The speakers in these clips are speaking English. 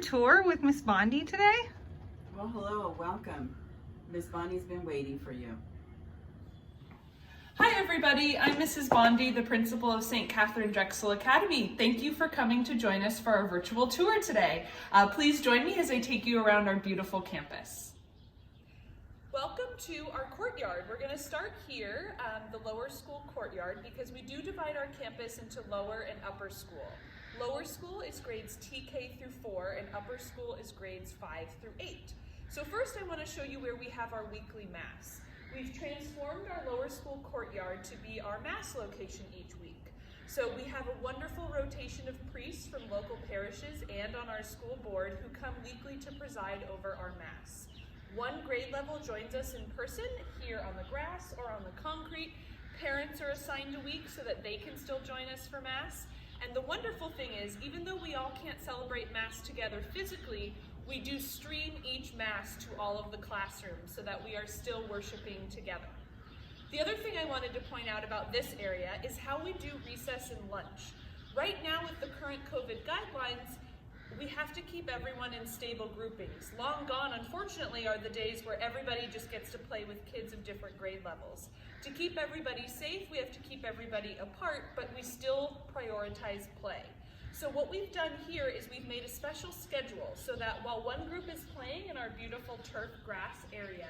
tour with Miss Bondi today? Well, hello, welcome. Miss Bondi's been waiting for you. Hi everybody, I'm Mrs. Bondi, the principal of St. Catherine Drexel Academy. Thank you for coming to join us for our virtual tour today. Please join me as I take you around our beautiful campus. Welcome to our courtyard. We're going to start here, the lower school courtyard, because we do divide our campus into lower and upper school. Lower school is grades TK through 4 and upper school is grades 5 through 8. So first I want to show you where we have our weekly Mass. We've transformed our lower school courtyard to be our Mass location each week. So we have a wonderful rotation of priests from local parishes and on our school board who come weekly to preside over our Mass. One grade level joins us in person here on the grass or on the concrete. Parents are assigned a week so that they can still join us for Mass. And the wonderful thing is, even though we all can't celebrate Mass together physically, we do stream each Mass to all of the classrooms so that we are still worshiping together. The other thing I wanted to point out about this area is how we do recess and lunch. Right now with the current COVID guidelines, we have to keep everyone in stable groupings. Long gone, unfortunately, are the days where everybody just gets to play with kids of different grade levels. To keep everybody safe, we have to keep everybody apart, but we still prioritize play. So what we've done here is we've made a special schedule so that while one group is playing in our beautiful turf grass area,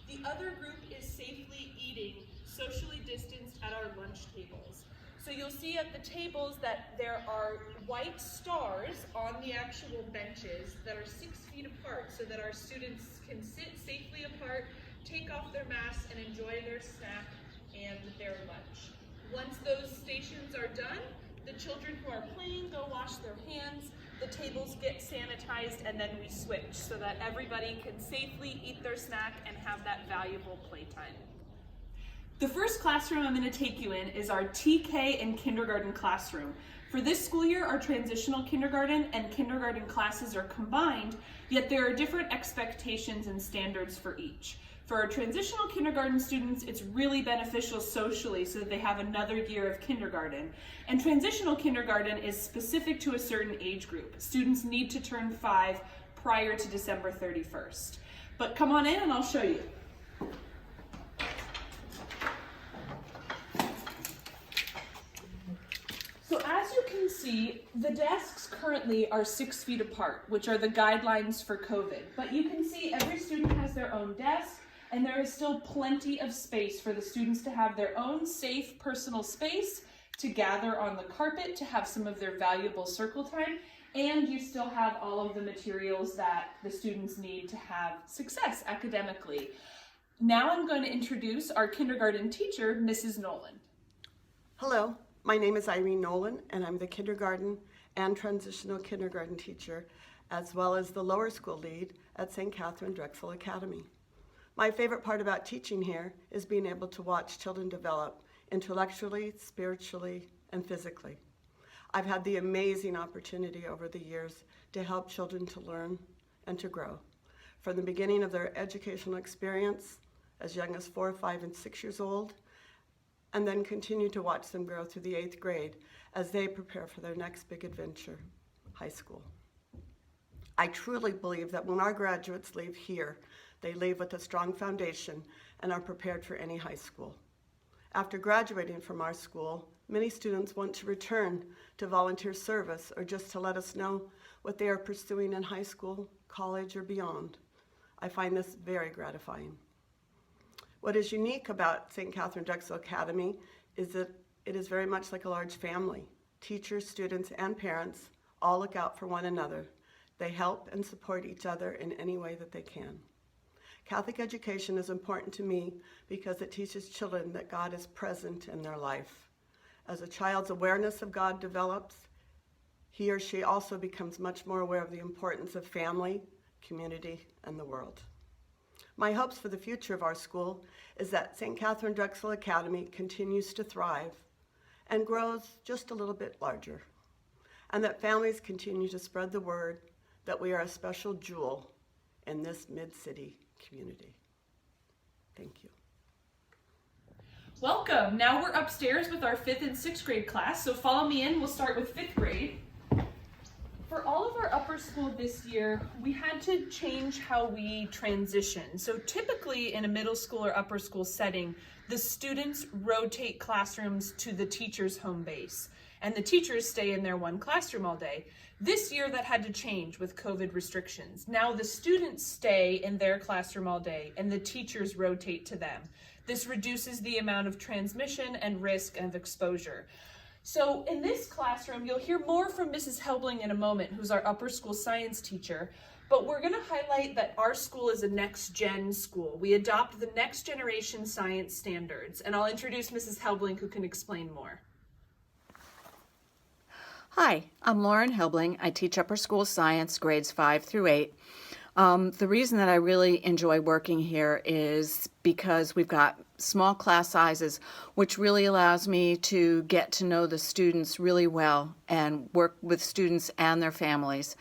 the other group is safely eating, socially distanced at our lunch tables. So you'll see at the tables that there are white stars on the actual benches that are 6 feet apart so that our students can sit safely apart, take off their masks, and enjoy their snack and their lunch. Once those stations are done, the children who are playing go wash their hands, the tables get sanitized, and then we switch so that everybody can safely eat their snack and have that valuable playtime. The first classroom I'm going to take you in is our TK and kindergarten classroom. For this school year, our transitional kindergarten and kindergarten classes are combined, yet there are different expectations and standards for each. For our transitional kindergarten students, it's really beneficial socially so that they have another year of kindergarten. And transitional kindergarten is specific to a certain age group. Students need to turn 5 prior to December 31st. But come on in and I'll show you. So as you can see, the desks currently are 6 feet apart, which are the guidelines for COVID. But you can see every student has their own desk, and there is still plenty of space for the students to have their own safe personal space, to gather on the carpet, to have some of their valuable circle time, and you still have all of the materials that the students need to have success academically. Now I'm going to introduce our kindergarten teacher, Mrs. Nolan. Hello, my name is Irene Nolan, and I'm the kindergarten and transitional kindergarten teacher, as well as the lower school lead at St. Catherine Drexel Academy. My favorite part about teaching here is being able to watch children develop intellectually, spiritually, and physically. I've had the amazing opportunity over the years to help children to learn and to grow. From the beginning of their educational experience, as young as 4, 5, and 6 years old, and then continue to watch them grow through the 8th grade as they prepare for their next big adventure, high school. I truly believe that when our graduates leave here, they leave with a strong foundation and are prepared for any high school. After graduating from our school, many students want to return to volunteer service or just to let us know what they are pursuing in high school, college, or beyond. I find this very gratifying. What is unique about St. Catherine Drexel Academy is that it is very much like a large family. Teachers, students, and parents all look out for one another. They help and support each other in any way that they can. Catholic education is important to me because it teaches children that God is present in their life. As a child's awareness of God develops, he or she also becomes much more aware of the importance of family, community, and the world. My hopes for the future of our school is that St. Catherine Drexel Academy continues to thrive and grows just a little bit larger, and that families continue to spread the word that we are a special jewel in this mid-city community. Thank you. Welcome. Now we're upstairs with our 5th and 6th grade class, so follow me in. We'll start with 5th grade. For for all of our upper school this year, we had to change how we transition. So typically in a middle school or upper school setting, the students rotate classrooms to the teacher's home base, and the teachers stay in their one classroom all day. This year that had to change with COVID restrictions. Now the students stay in their classroom all day and the teachers rotate to them. This reduces the amount of transmission and risk of exposure. So in this classroom, you'll hear more from Mrs. Helbling in a moment, who's our upper school science teacher, but we're gonna highlight that our school is a next-gen school. We adopt the next generation science standards, and I'll introduce Mrs. Helbling, who can explain more. Hi, I'm Lauren Helbling. I teach upper school science grades 5 through 8. The reason that I really enjoy working here is because we've got small class sizes, which really allows me to get to know the students really well and work with students and their families.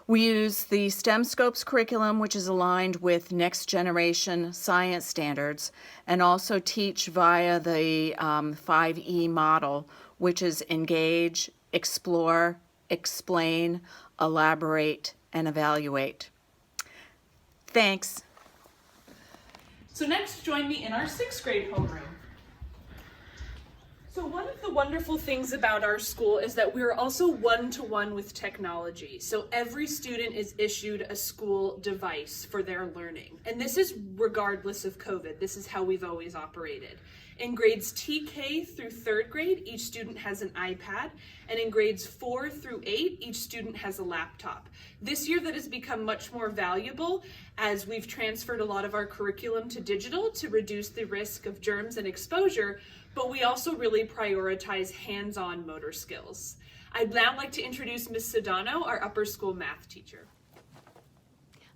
We use the STEM Scopes curriculum, which is aligned with next generation science standards, and also teach via the 5E model, which is engage, explore, explain, elaborate, and evaluate. Thanks. So next, join me in our 6th grade homeroom. So one of the wonderful things about our school is that we're also one-to-one with technology. So every student is issued a school device for their learning. And this is regardless of COVID. This is how we've always operated. In grades TK through 3rd grade, each student has an iPad, and in grades 4 through 8, each student has a laptop. This year that has become much more valuable as we've transferred a lot of our curriculum to digital to reduce the risk of germs and exposure, but we also really prioritize hands-on motor skills. I'd now like to introduce Ms. Sedano, our upper school math teacher.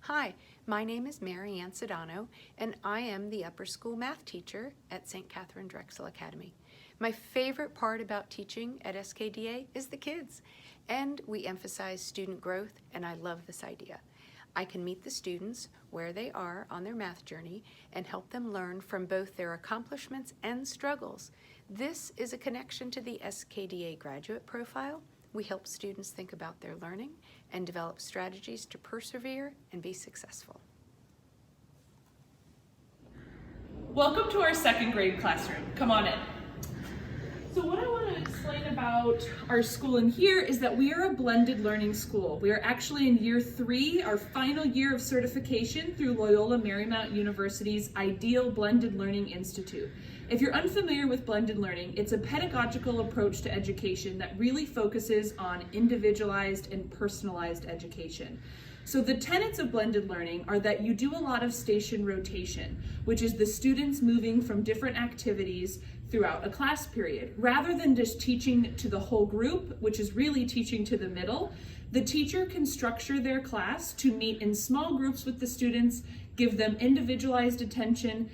Hi, my name is Mary Ann Sedano, and I am the upper school math teacher at St. Catherine Drexel Academy. My favorite part about teaching at SKDA is the kids, and we emphasize student growth, and I love this idea. I can meet the students where they are on their math journey and help them learn from both their accomplishments and struggles. This is a connection to the SKDA graduate profile. We help students think about their learning and develop strategies to persevere and be successful. Welcome to our 2nd grade classroom. Come on in. So what I want to explain about our school in here is that we are a blended learning school. We are actually in year 3, our final year of certification through Loyola Marymount University's Ideal Blended Learning Institute. If you're unfamiliar with blended learning, it's a pedagogical approach to education that really focuses on individualized and personalized education. So the tenets of blended learning are that you do a lot of station rotation, which is the students moving from different activities throughout a class period. Rather than just teaching to the whole group, which is really teaching to the middle, the teacher can structure their class to meet in small groups with the students, give them individualized attention,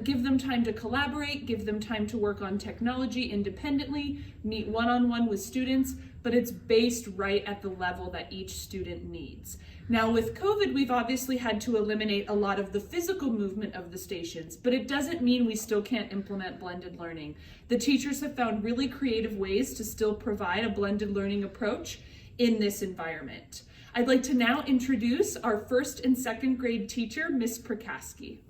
give them time to collaborate, give them time to work on technology independently, meet one-on-one with students, but it's based right at the level that each student needs. Now with COVID, we've obviously had to eliminate a lot of the physical movement of the stations, but it doesn't mean we still can't implement blended learning. The teachers have found really creative ways to still provide a blended learning approach in this environment. I'd like to now introduce our 1st and 2nd grade teacher, Ms. Prakaski.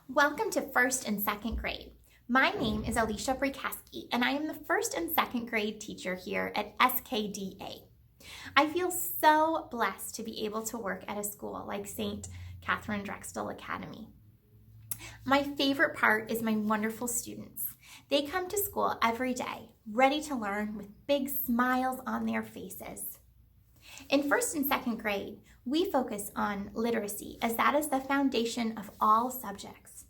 Welcome to 1st and 2nd grade. My name is Alicia Prakaski, and I am the 1st and 2nd grade teacher here at SKDA. I feel so blessed to be able to work at a school like St. Catherine Drexel Academy. My favorite part is my wonderful students. They come to school every day, ready to learn with big smiles on their faces. In 1st and 2nd grade, we focus on literacy, as that is the foundation of all subjects.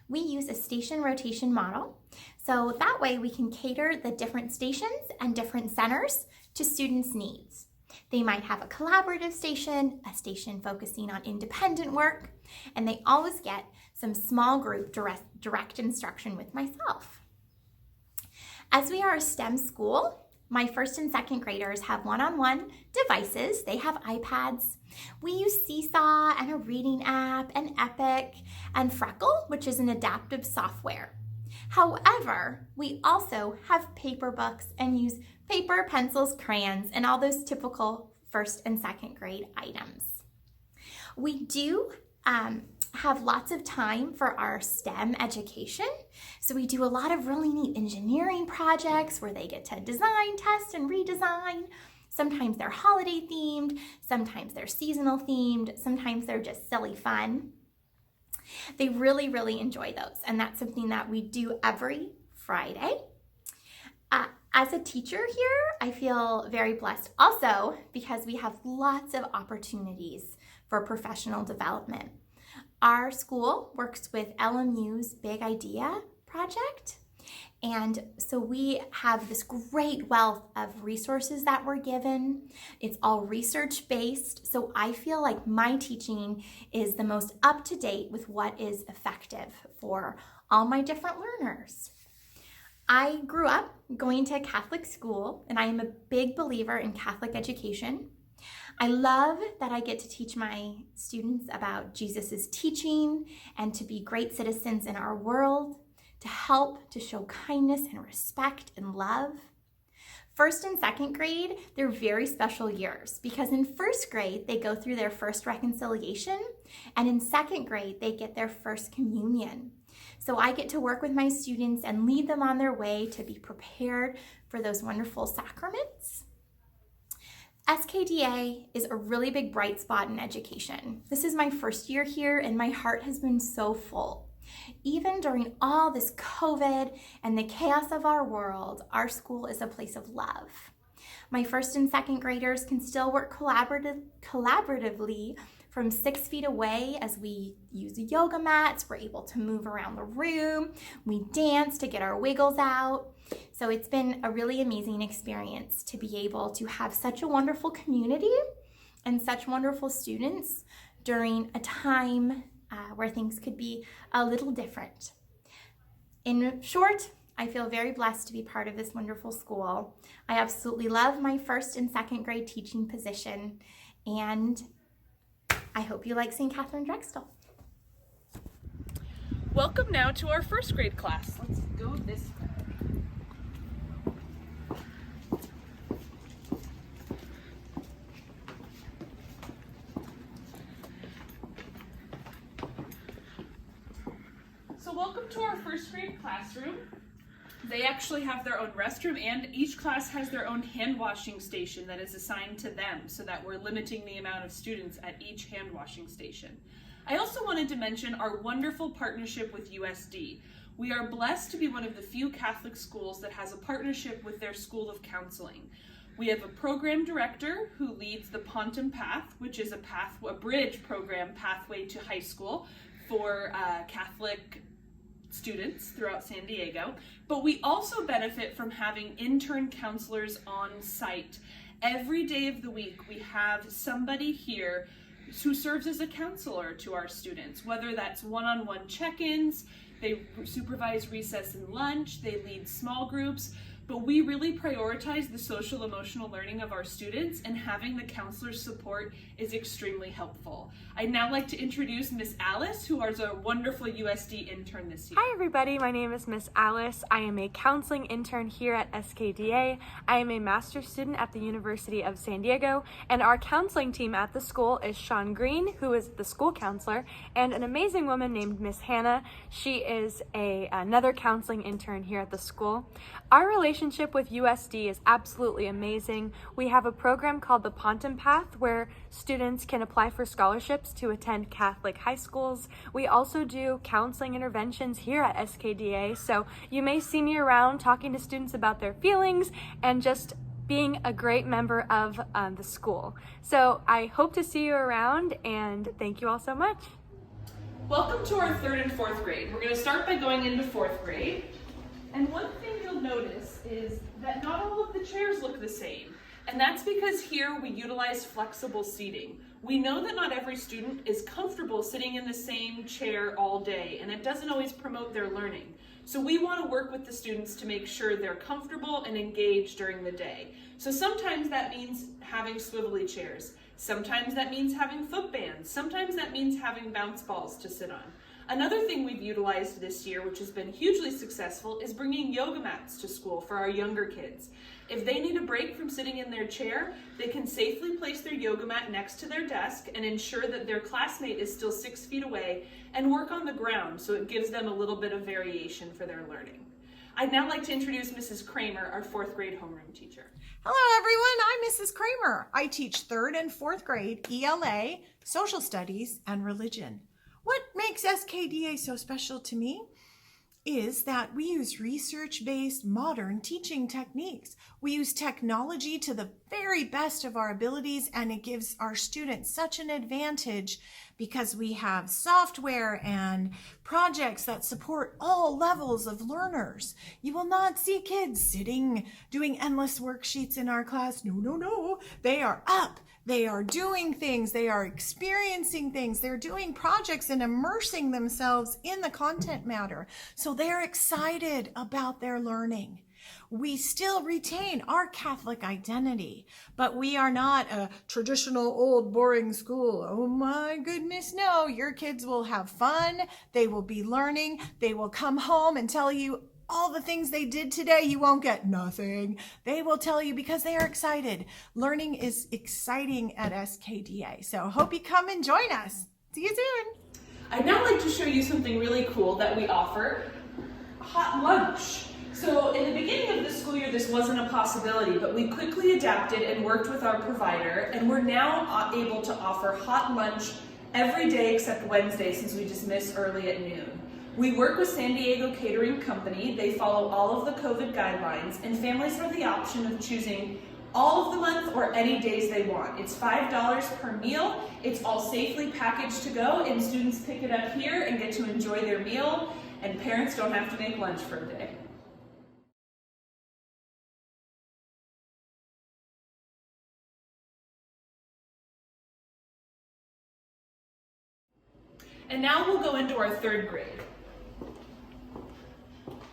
We use a station rotation model, so that way we can cater the different stations and different centers to students' needs. They might have a collaborative station, a station focusing on independent work, and they always get some small group direct instruction with myself. As we are a STEM school, my 1st and 2nd graders have one-on-one devices. They have iPads. We use Seesaw and a reading app and Epic and Freckle, which is an adaptive software. However, we also have paper books and use paper, pencils, crayons, and all those typical first and second grade items. We do have lots of time for our STEM education. So we do a lot of really neat engineering projects where they get to design, test, and redesign. Sometimes they're holiday themed, sometimes they're seasonal themed, sometimes they're just silly fun. They really, really enjoy those, and that's something that we do every Friday. As a teacher here, I feel very blessed also because we have lots of opportunities for professional development. Our school works with LMU's Big Idea project, and so we have this great wealth of resources that we're given. It's all research-based, so I feel like my teaching is the most up-to-date with what is effective for all my different learners. I grew up going to a Catholic school, and I am a big believer in Catholic education. I love that I get to teach my students about Jesus' teaching and to be great citizens in our world, to help to show kindness and respect and love. First and second grade, they're very special years because in first grade, they go through their first reconciliation, and in second grade, they get their first communion. So I get to work with my students and lead them on their way to be prepared for those wonderful sacraments. SKDA is a really big bright spot in education. This is my first year here and my heart has been so full. Even during all this COVID and the chaos of our world, our school is a place of love. My first and second graders can still work collaboratively from 6 feet away as we use yoga mats. We're able to move around the room. We dance to get our wiggles out. So it's been a really amazing experience to be able to have such a wonderful community and such wonderful students during a time where things could be a little different. In short, I feel very blessed to be part of this wonderful school. I absolutely love my first and second grade teaching position, and I hope you like St. Catherine Drexel. Welcome now to our first grade class. Let's go this way. So welcome to our first grade classroom. They actually have their own restroom, and each class has their own hand washing station that is assigned to them so that we're limiting the amount of students at each hand washing station. I also wanted to mention our wonderful partnership with USD. We are blessed to be one of the few Catholic schools that has a partnership with their School of Counseling. We have a program director who leads the Pontem Path, which is a bridge program pathway to high school for Catholic students throughout San Diego, but we also benefit from having intern counselors on site. Every day of the week, we have somebody here who serves as a counselor to our students, whether that's one-on-one check-ins, they supervise recess and lunch, they lead small groups, but we really prioritize the social emotional learning of our students, and having the counselor's support is extremely helpful. I'd now like to introduce Miss Alice, who is a wonderful USD intern this year. Hi everybody, my name is Miss Alice. I am a counseling intern here at SKDA. I am a master's student at the University of San Diego, and our counseling team at the school is Sean Green, who is the school counselor, and an amazing woman named Miss Hannah. She is another counseling intern here at the school. Our relationship with USD is absolutely amazing. We have a program called the Pontem Path where students can apply for scholarships to attend Catholic high schools. We also do counseling interventions here at SKDA, so you may see me around talking to students about their feelings and just being a great member of the school. So I hope to see you around, and thank you all so much. Welcome to our 3rd and 4th grade. We're going to start by going into 4th grade. And one thing you'll notice is that not all of the chairs look the same. And that's because here we utilize flexible seating. We know that not every student is comfortable sitting in the same chair all day, and it doesn't always promote their learning. So we want to work with the students to make sure they're comfortable and engaged during the day. So sometimes that means having swivelly chairs. Sometimes that means having foot bands. Sometimes that means having bounce balls to sit on. Another thing we've utilized this year, which has been hugely successful, is bringing yoga mats to school for our younger kids. If they need a break from sitting in their chair, they can safely place their yoga mat next to their desk and ensure that their classmate is still 6 feet away and work on the ground, so it gives them a little bit of variation for their learning. I'd now like to introduce Mrs. Kramer, our 4th grade homeroom teacher. Hello everyone, I'm Mrs. Kramer. I teach 3rd and 4th grade ELA, social studies, and religion. What makes SKDA so special to me is that we use research-based modern teaching techniques. We use technology to the very best of our abilities, and it gives our students such an advantage because we have software and projects that support all levels of learners. You will not see kids sitting doing endless worksheets in our class. No. They are up. They are doing things, they are experiencing things, they're doing projects and immersing themselves in the content matter. So they're excited about their learning. We still retain our Catholic identity, but we are not a traditional old boring school. Oh my goodness, no. Your kids will have fun, they will be learning, they will come home and tell you all the things they did today. You won't get nothing. They will tell you because they are excited. Learning is exciting at SKDA. So hope you come and join us. See you soon. I'd now like to show you something really cool that we offer, hot lunch. So in the beginning of the school year, this wasn't a possibility, but we quickly adapted and worked with our provider, and we're now able to offer hot lunch every day except Wednesday, since we just miss early at noon. We work with San Diego Catering Company. They follow all of the COVID guidelines, and families have the option of choosing all of the month or any days they want. It's $5 per meal. It's all safely packaged to go, and students pick it up here and get to enjoy their meal, and parents don't have to make lunch for a day. And now we'll go into our 3rd grade.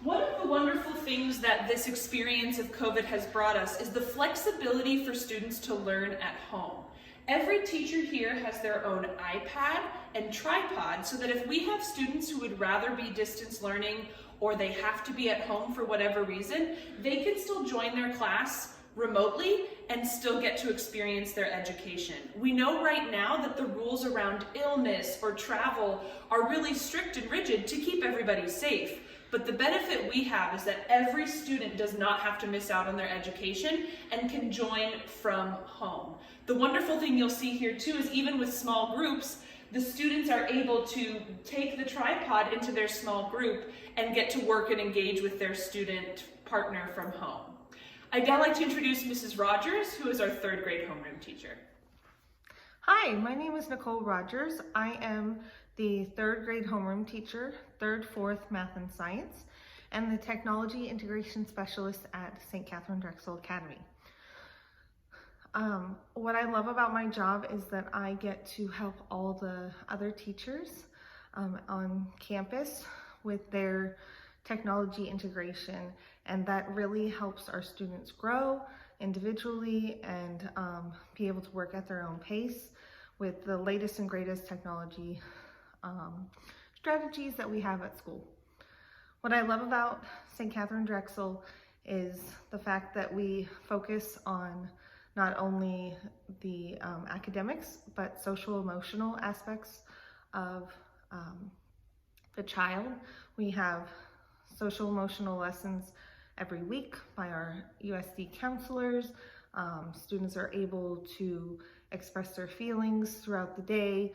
One of the wonderful things that this experience of COVID has brought us is the flexibility for students to learn at home. Every teacher here has their own iPad and tripod, so that if we have students who would rather be distance learning or they have to be at home for whatever reason, they can still join their class remotely and still get to experience their education. We know right now that the rules around illness or travel are really strict and rigid to keep everybody safe. But the benefit we have is that every student does not have to miss out on their education and can join from home. The wonderful thing you'll see here too is even with small groups, the students are able to take the tripod into their small group and get to work and engage with their student partner from home. I'd now like to introduce Mrs. Rogers, who is our 3rd grade homeroom teacher. Hi, my name is Nicole Rogers. I am the 3rd grade homeroom teacher, 3rd, 4th math and science, and the technology integration specialist at St. Catherine Drexel Academy. What I love about my job is that I get to help all the other teachers on campus with their technology integration, and that really helps our students grow individually and be able to work at their own pace with the latest and greatest technology strategies that we have at school. What I love about St. Catherine Drexel is the fact that we focus on not only the academics, but social emotional aspects of the child. We have social emotional lessons every week by our USD counselors. Students are able to express their feelings throughout the day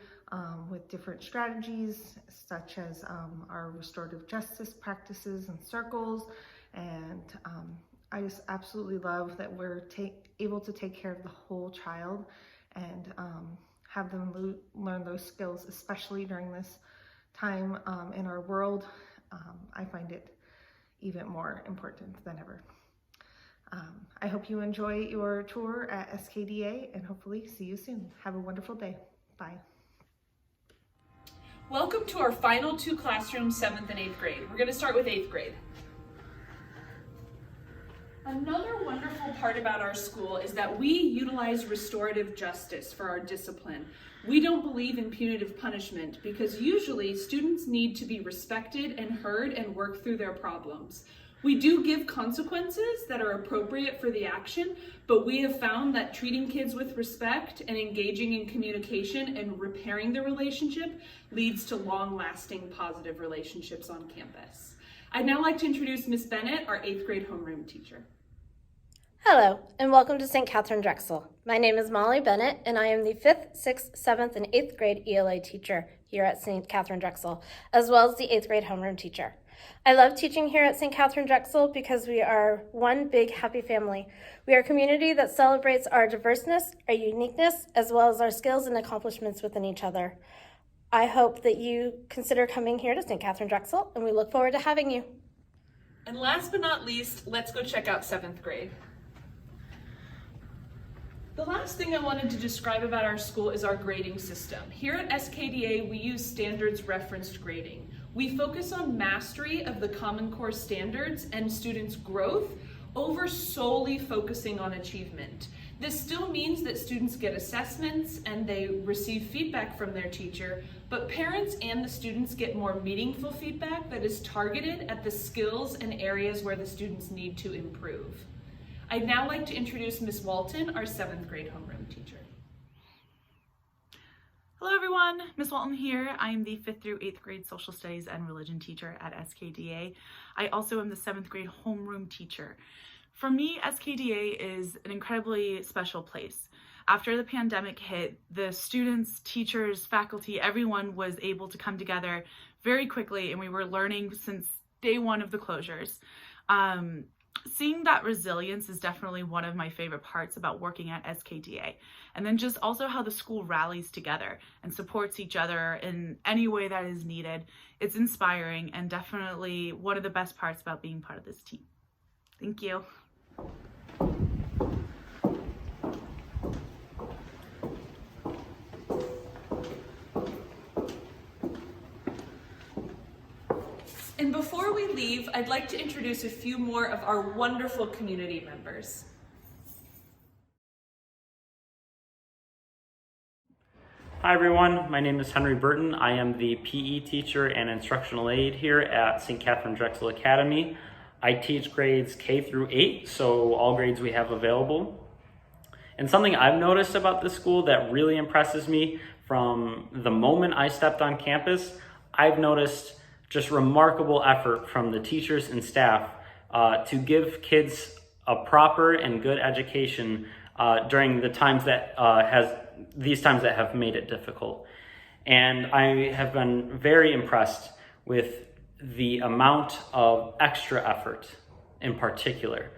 with different strategies, such as our restorative justice practices and circles. And I just absolutely love that we're able to take care of the whole child and have them learn those skills, especially during this time in our world. I find it even more important than ever. I hope you enjoy your tour at SKDA and hopefully see you soon. Have a wonderful day. Bye. Welcome to our final 2 classrooms, 7th and 8th grade. We're going to start with 8th grade. Another wonderful part about our school is that we utilize restorative justice for our discipline. We don't believe in punitive punishment because usually students need to be respected and heard and work through their problems. We do give consequences that are appropriate for the action, but we have found that treating kids with respect and engaging in communication and repairing the relationship leads to long-lasting positive relationships on campus. I'd now like to introduce Ms. Bennett, our 8th grade homeroom teacher. Hello, and welcome to St. Catherine Drexel. My name is Molly Bennett, and I am the 5th, 6th, 7th, and 8th grade ELA teacher here at St. Catherine Drexel, as well as the 8th grade homeroom teacher. I love teaching here at St. Catherine Drexel because we are one big happy family. We are a community that celebrates our diverseness, our uniqueness, as well as our skills and accomplishments within each other. I hope that you consider coming here to St. Catherine Drexel, and we look forward to having you. And last but not least, let's go check out 7th grade. The last thing I wanted to describe about our school is our grading system. Here at SKDA, we use standards referenced grading. We focus on mastery of the Common Core standards and students' growth over solely focusing on achievement. This still means that students get assessments and they receive feedback from their teacher, but parents and the students get more meaningful feedback that is targeted at the skills and areas where the students need to improve. I'd now like to introduce Ms. Walton, our 7th grade homeroom teacher. Hello everyone, Ms. Walton here. I am the 5th through 8th grade social studies and religion teacher at SKDA. I also am the 7th grade homeroom teacher. For me, SKDA is an incredibly special place. After the pandemic hit, the students, teachers, faculty, everyone was able to come together very quickly, and we were learning since day one of the closures. Seeing that resilience is definitely one of my favorite parts about working at SKDA. And then just also how the school rallies together and supports each other in any way that is needed. It's inspiring and definitely one of the best parts about being part of this team. Thank you. And before we leave, I'd like to introduce a few more of our wonderful community members. Hi everyone, my name is Henry Burton. I am the PE teacher and instructional aide here at St. Catherine Drexel Academy. I teach grades K through 8, so all grades we have available. And something I've noticed about this school that really impresses me from the moment I stepped on campus, I've noticed just remarkable effort from the teachers and staff to give kids a proper and good education during the times that these times that have made it difficult. And I have been very impressed with the amount of extra effort in particular,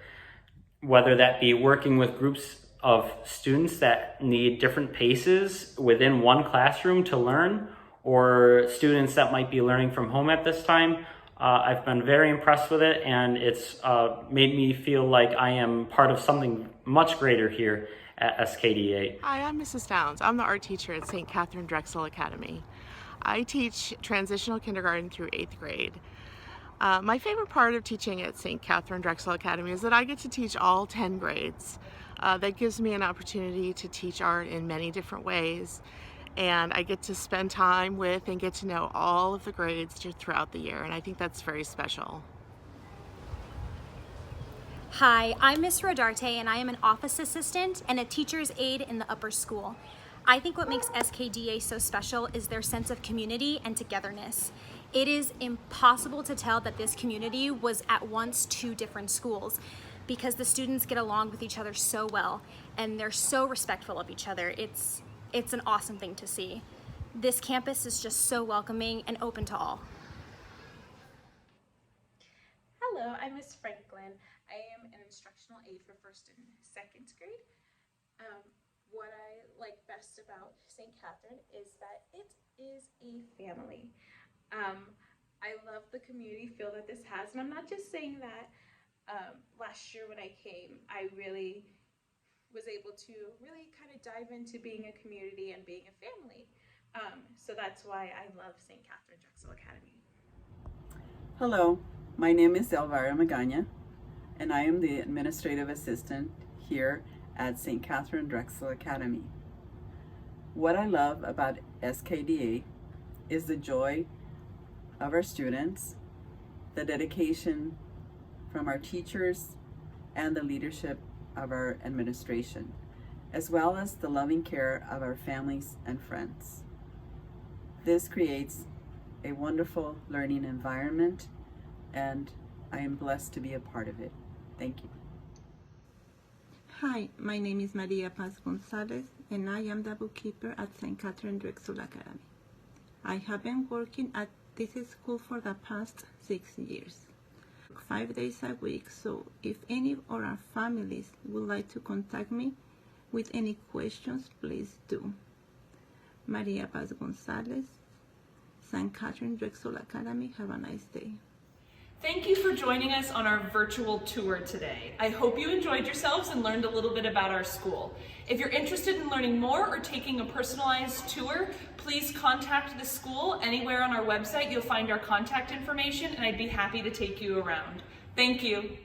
whether that be working with groups of students that need different paces within one classroom to learn, or students that might be learning from home at this time. I've been very impressed with it, and it's made me feel like I am part of something much greater here at SKDA. Hi, I'm Mrs. Downs. I'm the art teacher at St. Catherine Drexel Academy. I teach transitional kindergarten through 8th grade. My favorite part of teaching at St. Catherine Drexel Academy is that I get to teach all 10 grades. That gives me an opportunity to teach art in many different ways, and I get to spend time with and get to know all of the grades throughout the year, and I think that's very special. Hi, I'm Miss Rodarte, and I am an office assistant and a teacher's aide in the upper school. I think what makes SKDA so special is their sense of community and togetherness. It is impossible to tell that this community was at once 2 different schools, because the students get along with each other so well, and they're so respectful of each other. It's an awesome thing to see. This campus is just so welcoming and open to all. Hello, I'm Miss Franklin. I am an instructional aide for 1st and 2nd grade. What I like best about St. Catherine is that it is a family. I love the community feel that this has, and I'm not just saying that. Last year when I came, I really was able to really kind of dive into being a community and being a family. So that's why I love St. Catherine Drexel Academy. Hello, my name is Elvira Magana, and I am the administrative assistant here at St. Catherine Drexel Academy. What I love about SKDA is the joy of our students, the dedication from our teachers, and the leadership of our administration, as well as the loving care of our families and friends. This creates a wonderful learning environment, and I am blessed to be a part of it. Thank you. Hi, my name is Maria Paz Gonzalez, and I am the bookkeeper at St. Catherine Drexel Academy. I have been working at this school for the past 6 years, 5 days a week, so if any of our families would like to contact me with any questions, please do. Maria Paz Gonzalez, St. Catherine Drexel Academy. Have a nice day. Thank you for joining us on our virtual tour today. I hope you enjoyed yourselves and learned a little bit about our school. If you're interested in learning more or taking a personalized tour, please contact the school. Anywhere on our website, you'll find our contact information, and I'd be happy to take you around. Thank you.